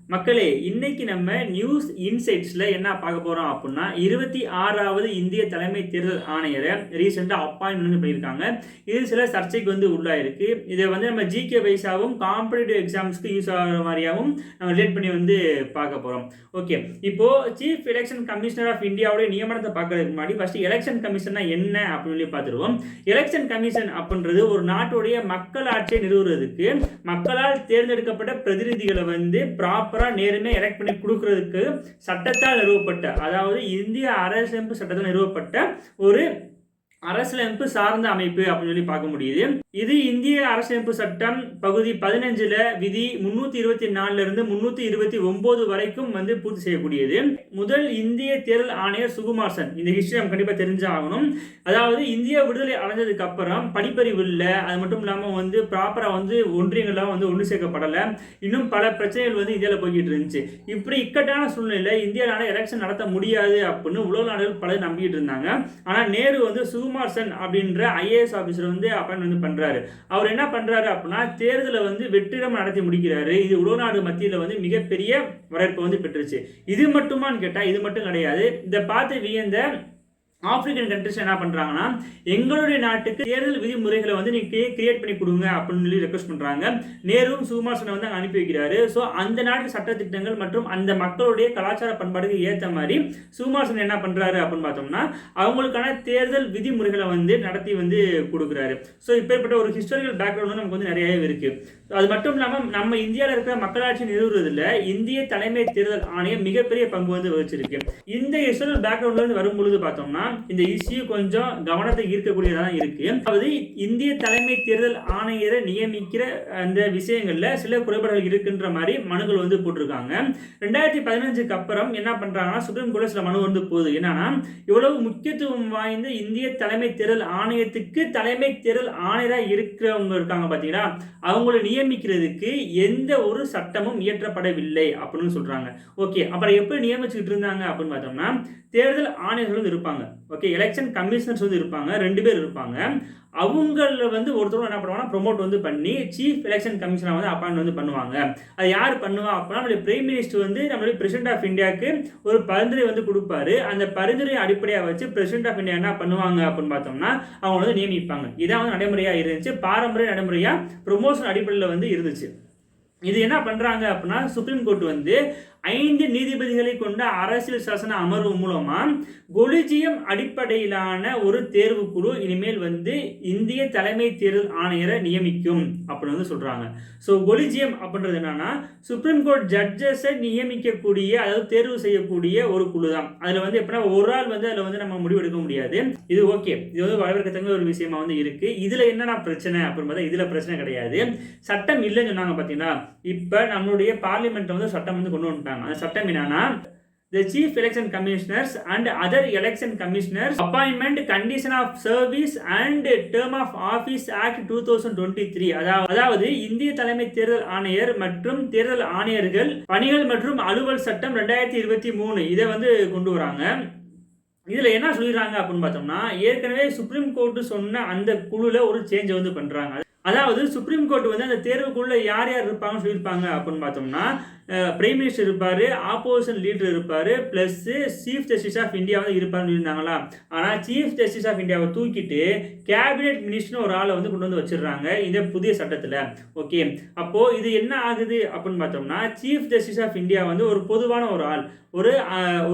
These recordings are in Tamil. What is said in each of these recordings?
மக்களே, இன்னைக்கு நம்ம நியூஸ் இன்சைட்ஸ்ல என்ன பார்க்க போறோம் அப்படின்னா, 26வது இந்திய தலைமை தேர்தல் ஆணையரை ரீசெண்டா அப்பாயின்மெண்ட் பண்ணியிருக்காங்க. இது சில சர்ச்சைக்கு உள்ளாயிருக்கு. இதை நம்ம ஜிகே வைஸாவும் காம்படிட்டிவ் எக்ஸாம்ஸ்க்கு யூஸ் ஆகிற மாதிரியாகவும் நம்ம ரிலேட் பண்ணி பார்க்க போறோம். ஓகே, இப்போ சீஃப் எலெக்ஷன் கமிஷனர் ஆஃப் இந்தியாவுடைய நியமனத்தை பார்க்கறதுக்கு முன்னாடி ஃபர்ஸ்ட் எலெக்ஷன் கமிஷன்னா என்ன அப்படின்னு பார்த்துருவோம். எலெக்ஷன் கமிஷன் அப்படின்றது ஒரு நாட்டுடைய மக்களாட்சியை நிறுவுறதுக்கு மக்களால் தேர்ந்தெடுக்கப்பட்ட பிரதிநிதிகளை ப்ராப்பரா நேர்மையா எலெக்ட் பண்ணி கொடுக்கறதுக்கு சட்டத்தால் நிறுவப்பட்ட, அதாவது இந்திய அரசியலமைப்பு சட்டத்தால் நிறுவப்பட்ட ஒரு அரசியலமைப்பு சார்ந்த அமைப்பு அப்படின்னு பார்க்க முடியுது. இது இந்திய அரசியலமைப்பு சட்டம் பகுதி 15ல விதி 324 இருந்து 329 வரைக்கும் பூர்த்தி செய்யக்கூடியது. முதல் இந்திய தேர்தல் ஆணையர் சுகுமார் சென். இந்த ஹிஸ்டரி நம்ம கண்டிப்பா தெரிஞ்சாகணும். அதாவது இந்தியா விடுதலை அடைஞ்சதுக்கு அப்புறம் படிப்பறிவு இல்லை, அது மட்டும் இல்லாம ப்ராப்பரா ஒன்றியங்கள்லாம் ஒன்று சேர்க்கப்படலை, இன்னும் பல பிரச்சனைகள் இந்தியாவில் போய்கிட்டு இருந்துச்சு. இப்படி இக்கட்டான சூழ்நிலை இந்தியாவில் எலெக்ஷன் நடத்த முடியாது அப்படின்னு உலக நாடுகள் பலர் நம்பிக்கிட்டு இருந்தாங்க. ஆனா நேரு சுகுமார் சென் அப்படின்ற ஐஏஎஸ் ஆபீசர் அப்பாயின்மெண்ட் பண்றாரு. அவர் என்ன பண்றாரு அப்படின்னா, தேர்தலை வெற்றிகரமாக நடத்தி முடிக்கிறாரு. இது உலக நாடு மத்தியில் மிகப்பெரிய வரவேற்பு பெற்றுச்சு. இது மட்டுமான்னு கேட்டா இது மட்டும் கிடையாது. இதை பார்த்து வியந்த ஆப்பிரிக்கன் கண்ட்ரிஸ் என்ன பண்றாங்கன்னா, எங்களுடைய நாட்டுக்கு தேர்தல் விதிமுறைகளை நீங்க கிரியேட் பண்ணி கொடுங்க அப்படின்னு சொல்லி ரெக்வஸ்ட் பண்றாங்க. நேரும் சுகுமார் சென் அங்க அனுப்பி வைக்கிறாரு. ஸோ அந்த நாட்டு சட்ட திட்டங்கள் மற்றும் அந்த மக்களுடைய கலாச்சார பண்பாடுக்கு ஏற்ற மாதிரி சுகுமார் சென் என்ன பண்றாரு அப்படின்னு பார்த்தோம்னா, அவங்களுக்கான தேர்தல் விதிமுறைகளை நடத்தி கொடுக்குறாரு. ஸோ இப்பேற்பட்ட ஒரு ஹிஸ்டாரிக்கல் பேக்ரவுண்ட் நமக்கு நிறையவே இருக்கு. அது மட்டும் இல்லாமல் நம்ம இந்தியாவில் இருக்கிற மக்களாட்சி நிறுவுறதுல இந்திய தலைமை தேர்தல் ஆணையம் மிகப்பெரிய பங்கு வகிச்சிருக்கு. இந்த ஹிஸ்டாரிக்கல் பேக்ரவுண்ட்ல வரும்பொழுது பார்த்தோம்னா இந்த இஷ்யூ கொஞ்சம் கவனத்தை ஈர்க்கக்கூடியதாக இருக்கு. அதாவது இந்திய தலைமை தேர்தல் ஆணையரை நியமிக்கிற அந்த விஷயங்கள்ல சில குறைபாடுகள் இருக்குன்ற மாதிரி மனுக்கள் போட்டிருக்காங்க. 2015க்கு அப்புறம் என்ன பண்றாங்கன்னா, சுப்ரீம் கோர்ட்ல சில மனு போகுது. என்னன்னா, இவ்வளவு முக்கியத்துவம் வாய்ந்த இந்திய தலைமை தேர்தல் ஆணையத்துக்கு தலைமை தேர்தல் ஆணையராக இருக்கிறவங்க இருக்காங்க பாத்தீங்களா, அவங்களை நியமிக்கிறதுக்கு எந்த ஒரு சட்டமும் இயற்றப்படவில்லை அப்படின்னு சொல்றாங்க. ஓகே, அப்புறம் எப்படி நியமிச்சுட்டு இருந்தாங்க அப்படின்னு பார்த்தோம்னா, தேர்தல் ஆணையர்கள் இருப்பாங்க. ஓகே, எலெக்ஷன் கமிஷனர்ஸ் இருப்பாங்க, 2 பேர் இருப்பாங்க. அவங்கள ஒருத்தரும் என்ன பண்ணுவாங்கன்னா, ப்ரொமோட் பண்ணி சீஃப் எலெக்ஷன் கமிஷனர் அப்பாயின்ட் பண்ணுவாங்க. அது யார் பண்ணுவா அப்படின்னா, நம்மளுடைய பிரைம் மினிஸ்டர் நம்மளுடைய பிரசிடென்ட் ஆஃப் இந்தியாவுக்கு ஒரு பரிந்துரை கொடுப்பாரு. அந்த பரிந்துரையை அடிப்படையாக வச்சு பிரசிடென்ட் ஆஃப் இந்தியா என்ன பண்ணுவாங்க அப்படின்னு பார்த்தோம்னா, அவங்க நியமிப்பாங்க. இதான் நடைமுறையா இருந்துச்சு. பாரம்பரிய நடைமுறையா ப்ரொமோஷன் அடிப்படையில் இருந்துச்சு. இது என்ன பண்றாங்க அப்படின்னா, சுப்ரீம் கோர்ட் 5 நீதிபதிகளை கொண்ட அரசியல் சாசன அமர்வு மூலமா கொலிஜியம் அடிப்படையிலான ஒரு தேர்வு குழு இனிமேல் இந்திய தலைமை தேர்தல் ஆணையரை நியமிக்கும் அப்படின்னு சொல்றாங்க. ஸோ கொலிஜியம் அப்படின்றது என்னன்னா, சுப்ரீம் கோர்ட் ஜட்ஜஸை நியமிக்கக்கூடிய, அதாவது தேர்வு செய்யக்கூடிய ஒரு குழு தான். அதுல எப்படின்னா ஒரு ஆள் அதுல நம்ம முடிவெடுக்க முடியாது. இது ஓகே, இது வரவேற்கத்தக்க ஒரு விஷயமா இருக்கு. இதுல என்னன்னா பிரச்சனை அப்படின்னு பார்த்தா, இதுல பிரச்சனை கிடையாது. சட்டம் இல்லைன்னு சொன்னாங்க பாத்தீங்கன்னா, இப்ப நம்மளுடைய பார்லிமெண்ட் சட்டம் கொண்டு வந்துட்டாங்க. அந்த சட்டம் என்னன்னா, the chief election commissioners and other election commissioners appointment condition of service and term of office act 2023. அதாவது இந்திய தலைமை தேர்தல் ஆணையர் மற்றும் தேர்தல் ஆணையர்கள் பணிகள் மற்றும் அலுவல் சட்டம் 2023 இதை கொண்டு வராங்க. இதுல என்ன சொல்லிடுறாங்க அப்படின்னு பார்த்தோம்னா, ஏற்கனவே சுப்ரீம் கோர்ட் சொன்ன அந்த குழுல ஒரு சேஞ்ச் பண்றாங்க. அதாவது சுப்ரீம் கோர்ட் அந்த தேர்வுக்குள்ள யார் யார் இருப்பாங்கன்னு சொல்லியிருப்பாங்க அப்படின்னு பார்த்தோம்னா, பிரைம் மினிஸ்டர் இருப்பாரு, ஆப்போசிஷன் லீடர் இருப்பாரு, plus chief justice of India இருப்பாருன்னு இருந்தாங்களா. ஆனா சீஃப் ஜஸ்டிஸ் ஆஃப் இந்தியாவை தூக்கிட்டு கேபினெட் மினிஸ்டர் ஒரு ஆளை கொண்டு வச்சிடுறாங்க இந்த புதிய சட்டத்துல. ஓகே, அப்போ இது என்ன ஆகுது அப்படின்னு பார்த்தோம்னா, சீஃப் ஜஸ்டிஸ் ஆஃப் இந்தியா ஒரு பொதுவான ஒரு ஆள்,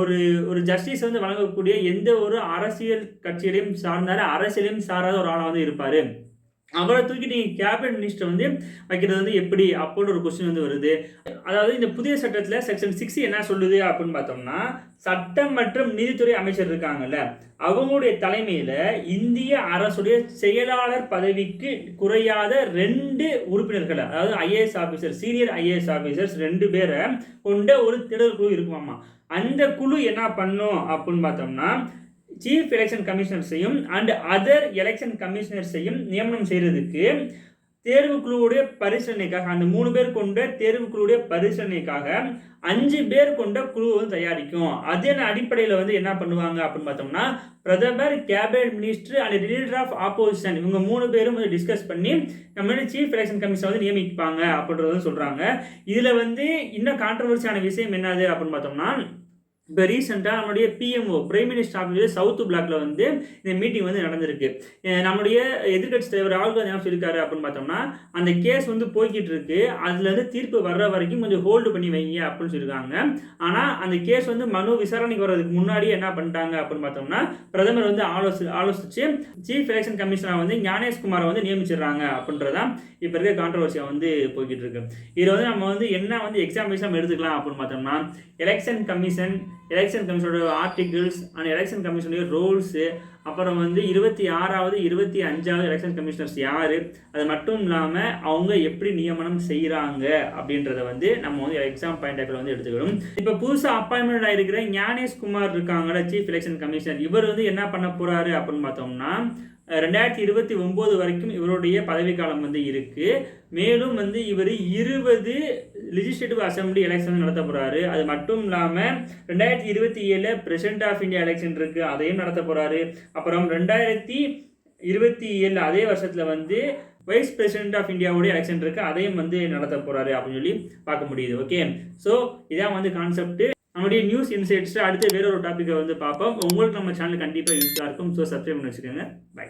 ஒரு ஜஸ்டிஸ் வழங்கக்கூடிய எந்த ஒரு அரசியல் கட்சியிலையும் சார்ந்தார அரசியலையும் சாராத ஒரு ஆளா இருப்பாரு. அவரை தூக்கி நீங்க கேபினட் மினிஸ்டர் வைக்கிறது எப்படி அப்படின்னு ஒரு கொஸ்டின் வருது. அதாவது இந்த புதிய சட்டத்துல செக்ஷன் 6 என்ன சொல்லுது அப்படின்னு பார்த்தோம்னா, சட்டம் மற்றும் நீதித்துறை அமைச்சர் இருக்காங்கல்ல, அவங்களுடைய தலைமையில இந்திய அரசுடைய செயலாளர் பதவிக்கு குறையாத 2 உறுப்பினர்கள், அதாவது IAS officer, senior IAS officers 2 பேரை கொண்ட ஒரு தேர்தல் குழு இருக்குமாமா. அந்த குழு என்ன பண்ணும் அப்படின்னு பார்த்தோம்னா, சீஃப் எலெக்ஷன் கமிஷனர்ஸையும் அண்ட் அதர் எலெக்ஷன் கமிஷனர்ஸையும் நியமனம் செய்யறதுக்கு தேர்வுக்குழுவுடைய பரிசீலனைக்காக அந்த 3 பேர் கொண்ட தேர்வுக்குழுவுடைய பரிசீலனைக்காக 5 பேர் கொண்ட குழு வந்து தயாரிக்கும். அதன் அடிப்படையில் வந்து என்ன பண்ணுவாங்க அப்படின்னு பார்த்தோம்னா, பிரதமர், cabinet minister and leader of opposition இவங்க 3 பேரும் வந்து டிஸ்கஸ் பண்ணி நம்ம சீஃப் எலெக்ஷன் கமிஷன் வந்து நியமிப்பாங்க அப்படின்றத சொல்றாங்க. இதுல வந்து இன்னும் கான்ட்ரவர்சியான விஷயம் என்னது அப்படின்னு பார்த்தோம்னா, இப்போ ரீசெண்டாக நம்மளுடைய பிஎம்ஓ பிரைம் மினிஸ்டர் ஆஃபீஸில் சவுத் பிளாக்ல வந்து இந்த மீட்டிங் வந்து நடந்திருக்கு. நம்மளுடைய எதிர்கட்சி தலைவர் ராகுல் காந்தி என்ன சொல்லியிருக்காரு அப்படின்னு பார்த்தோம்னா, அந்த கேஸ் வந்து போய்கிட்டு இருக்கு, அதுல இருந்து தீர்ப்பு வர்ற வரைக்கும் கொஞ்சம் ஹோல்டு பண்ணி வைங்க அப்படின்னு சொல்லியிருக்காங்க. ஆனால் அந்த கேஸ் வந்து மனு விசாரணைக்கு வர்றதுக்கு முன்னாடியே என்ன பண்ணிட்டாங்க அப்படின்னு பார்த்தோம்னா, பிரதமர் வந்து ஆலோசிச்சு சீஃப் எலெக்ஷன் கமிஷனர் வந்து ஞானேஷ்குமாரை வந்து நியமிச்சிடுறாங்க அப்படின்றதான் இப்போ இருக்க கான்ட்ரவர்சியாக வந்து போய்கிட்டு இருக்கு. இதில் வந்து நம்ம வந்து என்ன வந்து எக்ஸாம் எடுத்துக்கலாம் அப்படின்னு பார்த்தோம்னா, எலெக்ஷன் கமிஷனோட ஆர்டிகிள்ஸ் அண்ட் எலெக்ஷன் கமிஷனுடைய ரோல்ஸு, அப்புறம் வந்து 26வது 25வது எலெக்ஷன் கமிஷனர்ஸ் யார், அது மட்டும் இல்லாமல் அவங்க எப்படி நியமனம் செய்கிறாங்க அப்படின்றத வந்து நம்ம வந்து எக்ஸாம் பாயிண்ட் ஆஃப் வந்து எடுத்துக்கணும். இப்போ புதுசாக அப்பாயின்மெண்ட் ஆகிருக்கிற ஞானேஷ்குமார் இருக்காங்களா சீஃப் எலெக்ஷன் கமிஷனர், இவர் வந்து என்ன பண்ண போகிறாரு அப்படின்னு பார்த்தோம்னா, 2029 வரைக்கும் இவருடைய பதவிக்காலம் வந்து இருக்கு. மேலும் வந்து இவர் 20 லெஜிஸ்லேட்டிவ் அசம்பிளி எலெக்ஷன் நடத்த போறாரு. அது மட்டும் இல்லாமல் 2027 பிரசிடென்ட் ஆஃப் இந்தியா எலெக்ஷன் இருக்கு, அதையும் நடத்த போறாரு. அப்புறம் 2027 அதே வருஷத்துல வந்து வைஸ் பிரசிடென்ட் ஆஃப் இந்தியாவுடைய எலெக்ஷன் இருக்கு, அதையும் வந்து நடத்த போறாரு அப்படின்னு சொல்லி பார்க்க முடியுது. ஓகே, ஸோ இதான் வந்து கான்செப்ட். நம்முடைய நியூஸ் இன்சைட்ஸ் அடுத்து வேற ஒரு டாப்பிக்கை வந்து பார்ப்போம். உங்களுக்கு நம்ம சேனல் கண்டிப்பாக யூஸ்ஃபுல்லாக இருக்கும். ஸோ சப்ஸ்கிரைப் பண்ணி வச்சுக்கோங்க. பை.